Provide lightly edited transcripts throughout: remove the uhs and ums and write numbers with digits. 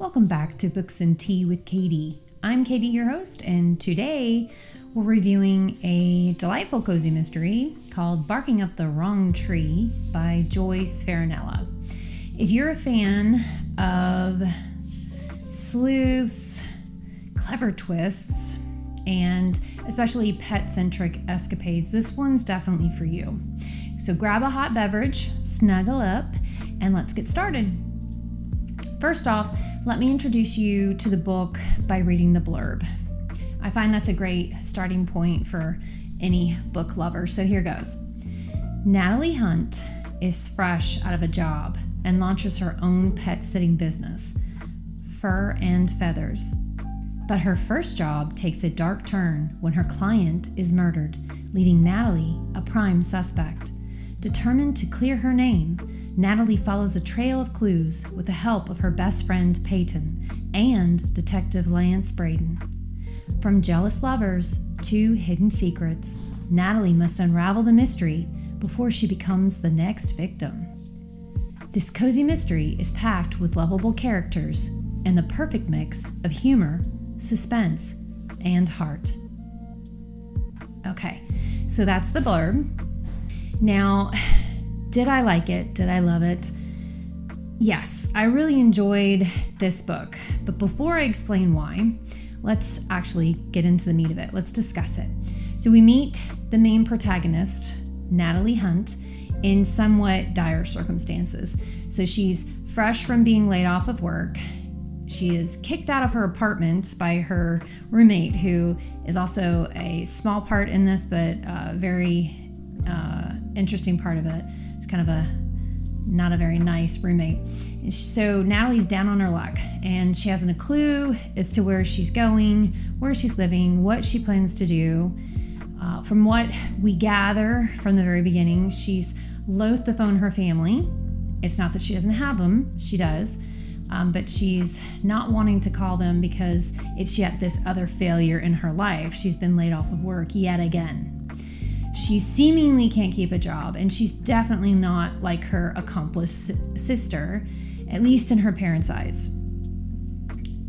Welcome back to Books and Tea with Katie. I'm Katie, your host, and today we're reviewing a delightful cozy mystery called Barking Up the Wrong Tree by Joyce Farinella. If you're a fan of sleuths, clever twists, and especially pet-centric escapades, this one's definitely for you. So grab a hot beverage, snuggle up, and let's get started. First off, let me introduce you to the book by reading the blurb. I find that's a great starting point for any book lover, so here goes. Natalie Hunt is fresh out of a job and launches her own pet sitting business, Fur and Feathers. But her first job takes a dark turn when her client is murdered, leaving Natalie a prime suspect. Determined to clear her name, Natalie follows a trail of clues with the help of her best friend Peyton and Detective Lance Braden. From jealous lovers to hidden secrets, Natalie must unravel the mystery before she becomes the next victim. This cozy mystery is packed with lovable characters and the perfect mix of humor, suspense, and heart. Okay, so that's the blurb. Now, did I like it? Did I love it? Yes, I really enjoyed this book. But before I explain why, let's actually get into the meat of it. Let's discuss it. So we meet the main protagonist, Natalie Hunt, in somewhat dire circumstances. So she's fresh from being laid off of work. She is kicked out of her apartment by her roommate, who is also a small part in this, but very interesting part of it. It's kind of not a very nice roommate. So Natalie's down on her luck, and she hasn't a clue as to where she's going, where she's living, what she plans to do. From what we gather from the very beginning, she's loath to phone her family. It's not that she doesn't have them, she does, but she's not wanting to call them because it's yet this other failure in her life. She's been laid off of work yet again. She seemingly can't keep a job, and she's definitely not like her accomplice sister, at least in her parents' eyes.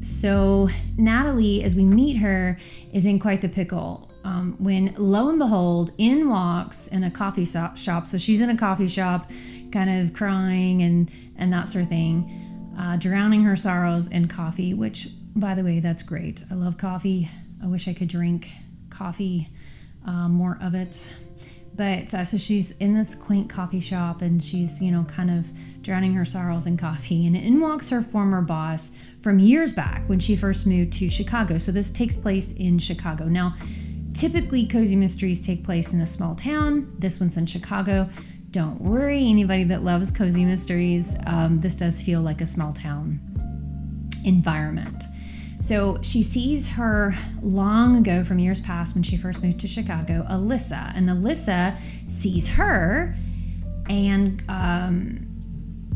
So Natalie, as we meet her, is in quite the pickle when, lo and behold, in walks in a coffee shop. So she's in a coffee shop, kind of crying and that sort of thing, drowning her sorrows in coffee, which, by the way, that's great. I love coffee. I wish I could drink coffee, more of it. But so she's in this quaint coffee shop, and she's, kind of drowning her sorrows in coffee. And in walks her former boss from years back when she first moved to Chicago. So this takes place in Chicago. Now, typically cozy mysteries take place in a small town. This one's in Chicago. Don't worry, anybody that loves cozy mysteries, this does feel like a small town environment. So she sees her long ago from years past when she first moved to Chicago, Alyssa. And Alyssa sees her and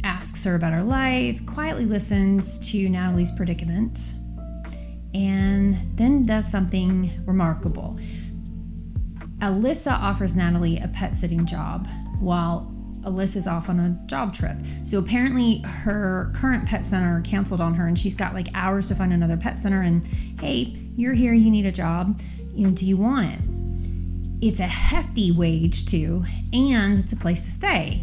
asks her about her life, quietly listens to Natalie's predicament, and then does something remarkable. Alyssa offers Natalie a pet sitting job while Alyssa's off on a job trip. So apparently her current pet center canceled on her, and she's got like hours to find another pet center. And hey, you're here, you need a job. Do you want it? It's a hefty wage too, and it's a place to stay.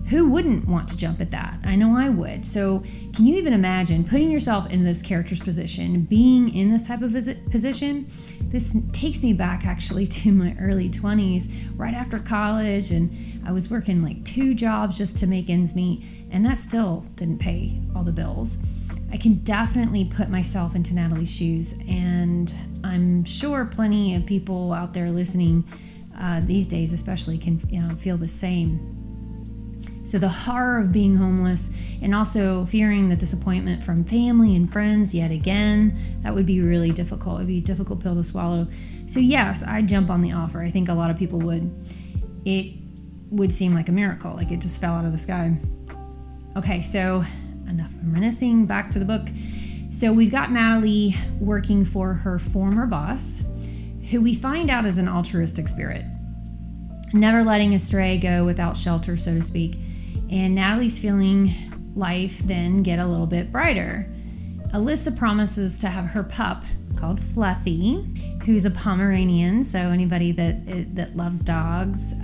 Who wouldn't want to jump at that? I know I would. So can you even imagine putting yourself in this character's position, being in this type of position? This takes me back actually to my early 20s, right after college, and I was working like 2 jobs just to make ends meet, and that still didn't pay all the bills. I can definitely put myself into Natalie's shoes, and I'm sure plenty of people out there listening these days especially can feel the same. So the horror of being homeless, and also fearing the disappointment from family and friends yet again, that would be really difficult. It would be a difficult pill to swallow. So yes, I'd jump on the offer. I think a lot of people would. It would seem like a miracle, like it just fell out of the sky. Okay, so enough reminiscing, back to the book. So we've got Natalie working for her former boss, who we find out is an altruistic spirit, never letting a stray go without shelter, so to speak. And Natalie's feeling life then get a little bit brighter. Alyssa promises to have her pup called Fluffy, who's a Pomeranian. So anybody that loves dogs,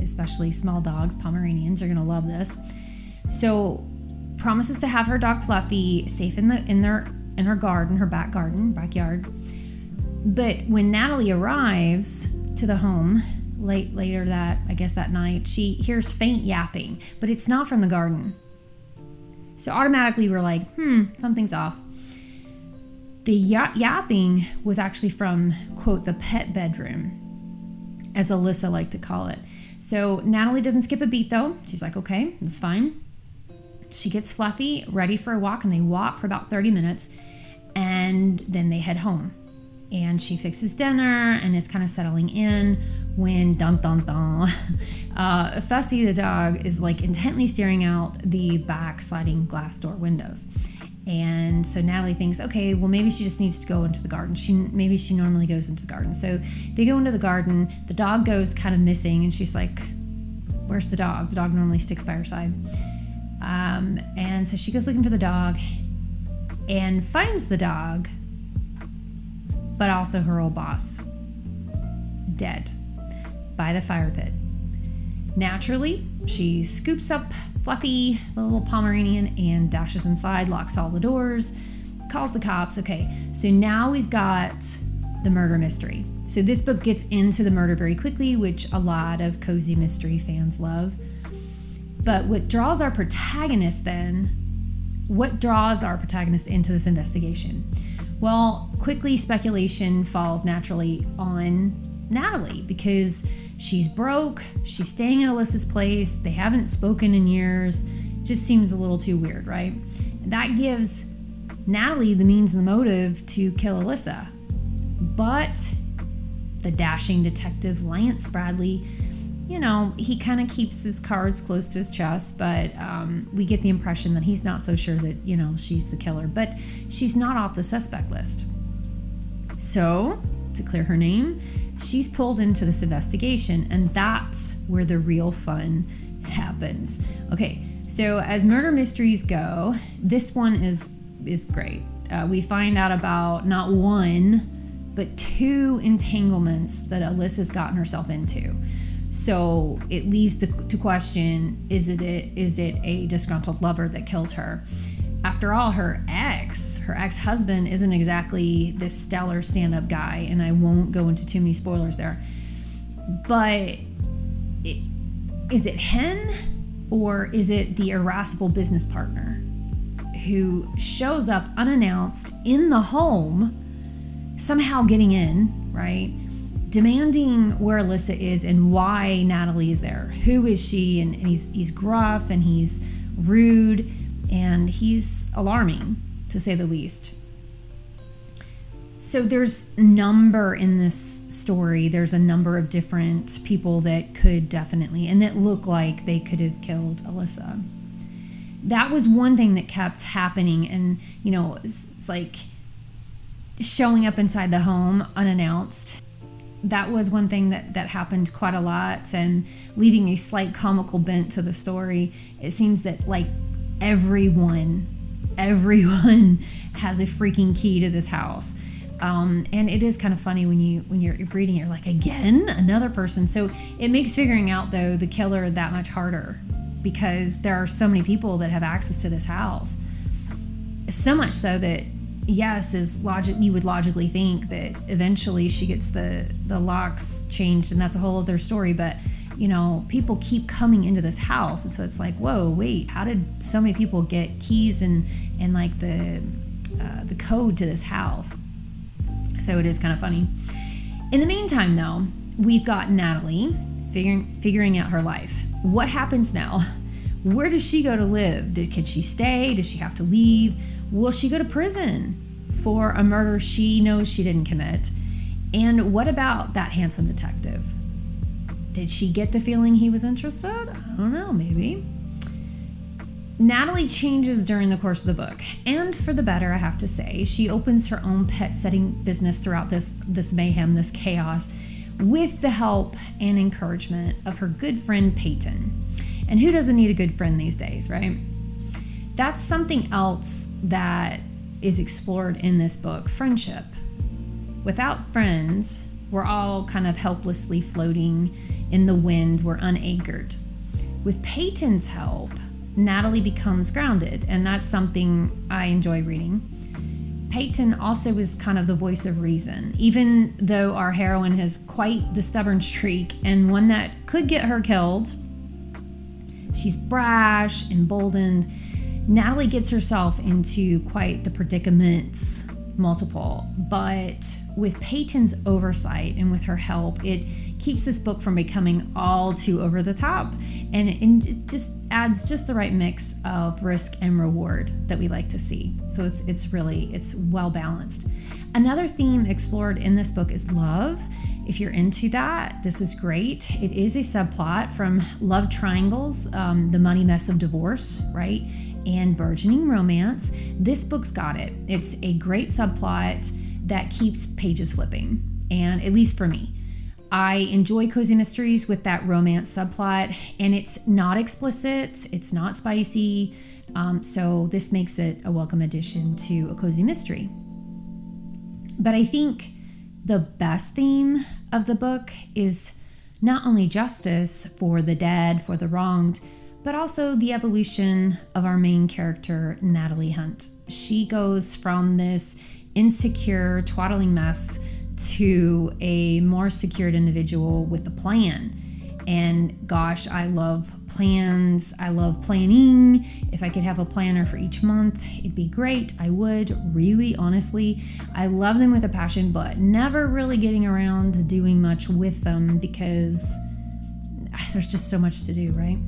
especially small dogs, Pomeranians, are gonna love this. So promises to have her dog Fluffy safe in her garden, her backyard. But when Natalie arrives to the home later that night, she hears faint yapping, but it's not from the garden. So automatically we're like, something's off. The yapping was actually from, quote, the pet bedroom, as Alyssa liked to call it. So Natalie doesn't skip a beat though. She's like, okay, that's fine. She gets Fluffy ready for a walk, and they walk for about 30 minutes, and then they head home. And she fixes dinner and is kind of settling in when Fussy the dog is like intently staring out the back sliding glass door windows. And so Natalie thinks, okay, well, maybe she just needs to go into the garden. Maybe she normally goes into the garden. So they go into the garden. The dog goes kind of missing, and she's like, where's the dog? The dog normally sticks by her side. And so she goes looking for the dog and finds the dog, but also her old boss, dead by the fire pit. Naturally, she scoops up Fluffy, the little Pomeranian, and dashes inside, locks all the doors, calls the cops. Okay, so now we've got the murder mystery. So this book gets into the murder very quickly, which a lot of cozy mystery fans love. But what draws our protagonist into this investigation? Well, quickly speculation falls naturally on Natalie, because she's broke, she's staying at Alyssa's place, they haven't spoken in years, just seems a little too weird, right? That gives Natalie the means and the motive to kill Alyssa. But the dashing detective Lance Bradley, he kind of keeps his cards close to his chest, but we get the impression that he's not so sure that, she's the killer. But she's not off the suspect list. So, to clear her name, she's pulled into this investigation, and that's where the real fun happens. Okay, so as murder mysteries go, this one is great. We find out about not one, but two entanglements that Alyssa's gotten herself into. So it leads to question, is it a disgruntled lover that killed her? After all, her ex-husband isn't exactly this stellar stand-up guy, and I won't go into too many spoilers there. But is it him, or is it the irascible business partner who shows up unannounced in the home, somehow getting in, right? Demanding where Alyssa is and why Natalie is there. Who is she? And he's gruff, and he's rude, and he's alarming, to say the least. So there's number in this story. There's a number of different people that could definitely, and that look like they could have killed Alyssa. That was one thing that kept happening, and it's like showing up inside the home unannounced. That was one thing that happened quite a lot, and leaving a slight comical bent to the story. It seems that like everyone has a freaking key to this house. And it is kind of funny when you're reading it, you're like, again, another person. So it makes figuring out though the killer that much harder, because there are so many people that have access to this house. So much so that yes, you would logically think that eventually she gets the locks changed, and that's a whole other story. But people keep coming into this house, and so it's like, whoa, wait, how did so many people get keys and like the code to this house? So it is kind of funny. In the meantime, though, we've got Natalie figuring out her life. What happens now? Where does she go to live? Can she stay? Does she have to leave? Will she go to prison for a murder she knows she didn't commit? And what about that handsome detective? Did she get the feeling he was interested? I don't know, maybe. Natalie changes during the course of the book, and for the better, I have to say. She opens her own pet setting business throughout this mayhem, this chaos, with the help and encouragement of her good friend Peyton. And who doesn't need a good friend these days, right? That's something else that is explored in this book, friendship. Without friends, we're all kind of helplessly floating in the wind. We're unanchored. With Peyton's help, Natalie becomes grounded, and that's something I enjoy reading. Peyton also is kind of the voice of reason, even though our heroine has quite the stubborn streak and one that could get her killed. She's brash, emboldened. Natalie gets herself into quite the predicaments, multiple, but with Peyton's oversight and with her help, it keeps this book from becoming all too over the top, and it just adds just the right mix of risk and reward that we like to see. So it's well balanced. Another theme explored in this book is love. If you're into that, this is great. It is a subplot from love triangles, the money mess of divorce, right? And burgeoning romance. This book's got it. It's a great subplot that keeps pages flipping, and at least for me. I enjoy cozy mysteries with that romance subplot, and it's not explicit, it's not spicy, so this makes it a welcome addition to a cozy mystery. But I think the best theme of the book is not only justice for the dead, for the wronged, but also the evolution of our main character, Natalie Hunt. She goes from this insecure, twaddling mess to a more secured individual with a plan. And gosh, I love plans. I love planning. If I could have a planner for each month, it'd be great. I would, really, honestly. I love them with a passion, but never really getting around to doing much with them because there's just so much to do, right?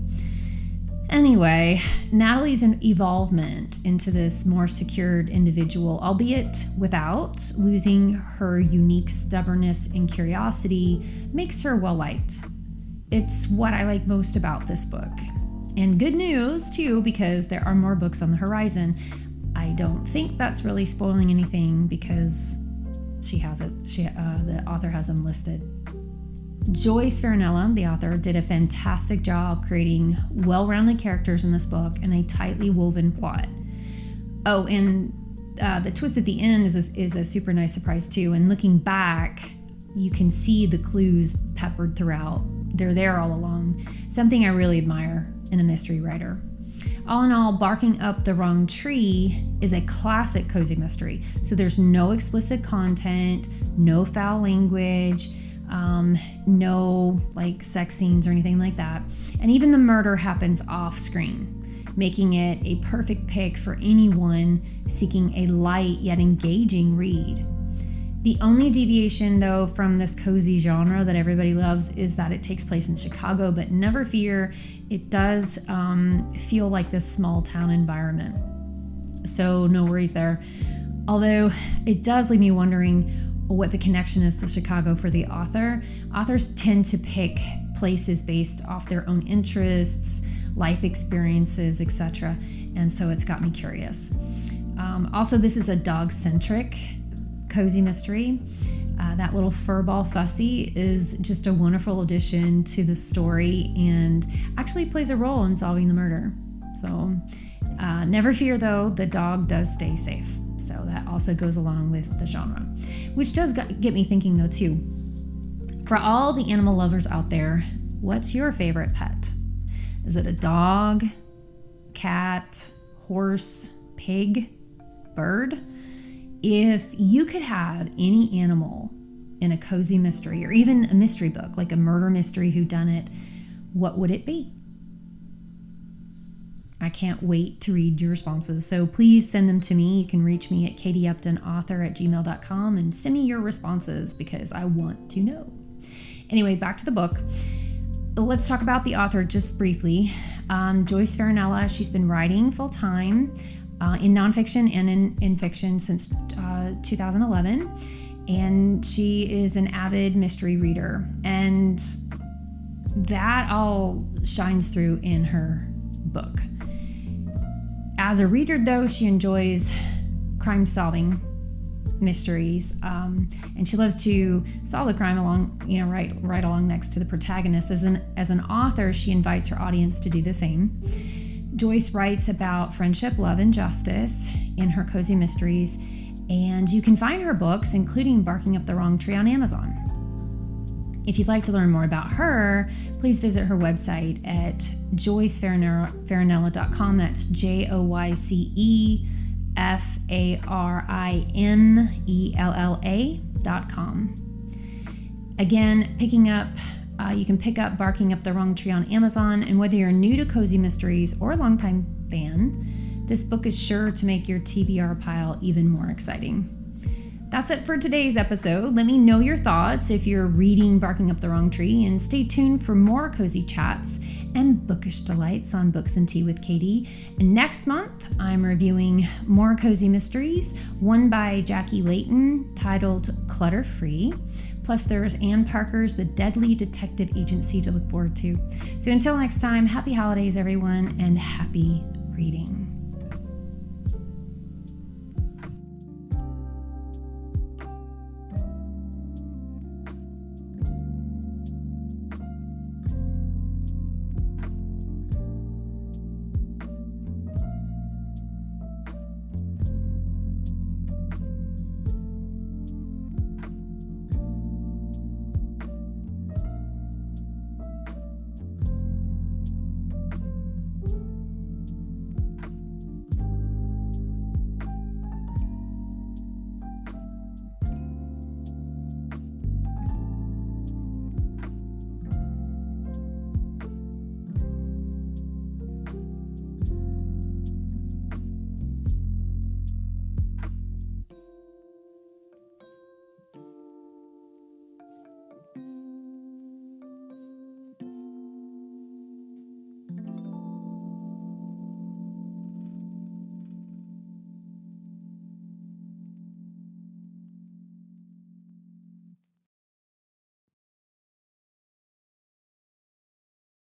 Anyway, Natalie's evolvement into this more secured individual, albeit without losing her unique stubbornness and curiosity, makes her well-liked. It's what I like most about this book. And good news, too, because there are more books on the horizon. I don't think that's really spoiling anything because the author has them listed. Joyce Farinella, the author, did a fantastic job creating well-rounded characters in this book and a tightly woven plot. Oh, and the twist at the end is a super nice surprise too. And looking back, you can see the clues peppered throughout. They're there all along. Something I really admire in a mystery writer. All in all, Barking Up the Wrong Tree is a classic cozy mystery. So there's no explicit content, no foul language, no like sex scenes or anything like that. And even the murder happens off screen, making it a perfect pick for anyone seeking a light yet engaging read. The only deviation though from this cozy genre that everybody loves is that it takes place in Chicago, but never fear, it does feel like this small town environment. So no worries there. Although it does leave me wondering what the connection is to Chicago for the author. Authors tend to pick places based off their own interests, life experiences, etc. And so it's got me curious. Also, this is a dog-centric cozy mystery. That little furball Fussy is just a wonderful addition to the story and actually plays a role in solving the murder. So never fear though, the dog does stay safe. So that also goes along with the genre, which does get me thinking though too. For all the animal lovers out there, what's your favorite pet? Is it a dog, cat, horse, pig, bird? If you could have any animal in a cozy mystery or even a mystery book, like a murder mystery whodunit, what would it be? I can't wait to read your responses. So please send them to me. You can reach me at katieuptonauthor@gmail.com and send me your responses because I want to know. Anyway, back to the book. Let's talk about the author just briefly. Joyce Farinella, she's been writing full-time in nonfiction and in fiction since 2011. And she is an avid mystery reader. And that all shines through in her book. As a reader, though, she enjoys crime-solving mysteries, and she loves to solve the crime right along next to the protagonist. As an author, she invites her audience to do the same. Joyce writes about friendship, love, and justice in her Cozy Mysteries, and you can find her books, including Barking Up the Wrong Tree, on Amazon. If you'd like to learn more about her, please visit her website at joycefarinella.com. That's JoyceFarinella.com. Again, you can pick up Barking Up the Wrong Tree on Amazon, and whether you're new to Cozy Mysteries or a longtime fan, this book is sure to make your TBR pile even more exciting. That's it for today's episode. Let me know your thoughts if you're reading Barking Up the Wrong Tree, and stay tuned for more cozy chats and bookish delights on Books and Tea with Katie. And next month, I'm reviewing more Cozy Mysteries, one by Jackie Layton titled Clutter Free. Plus, there's Anne Parker's The Deadly Detective Agency to look forward to. So until next time, happy holidays, everyone, and happy reading.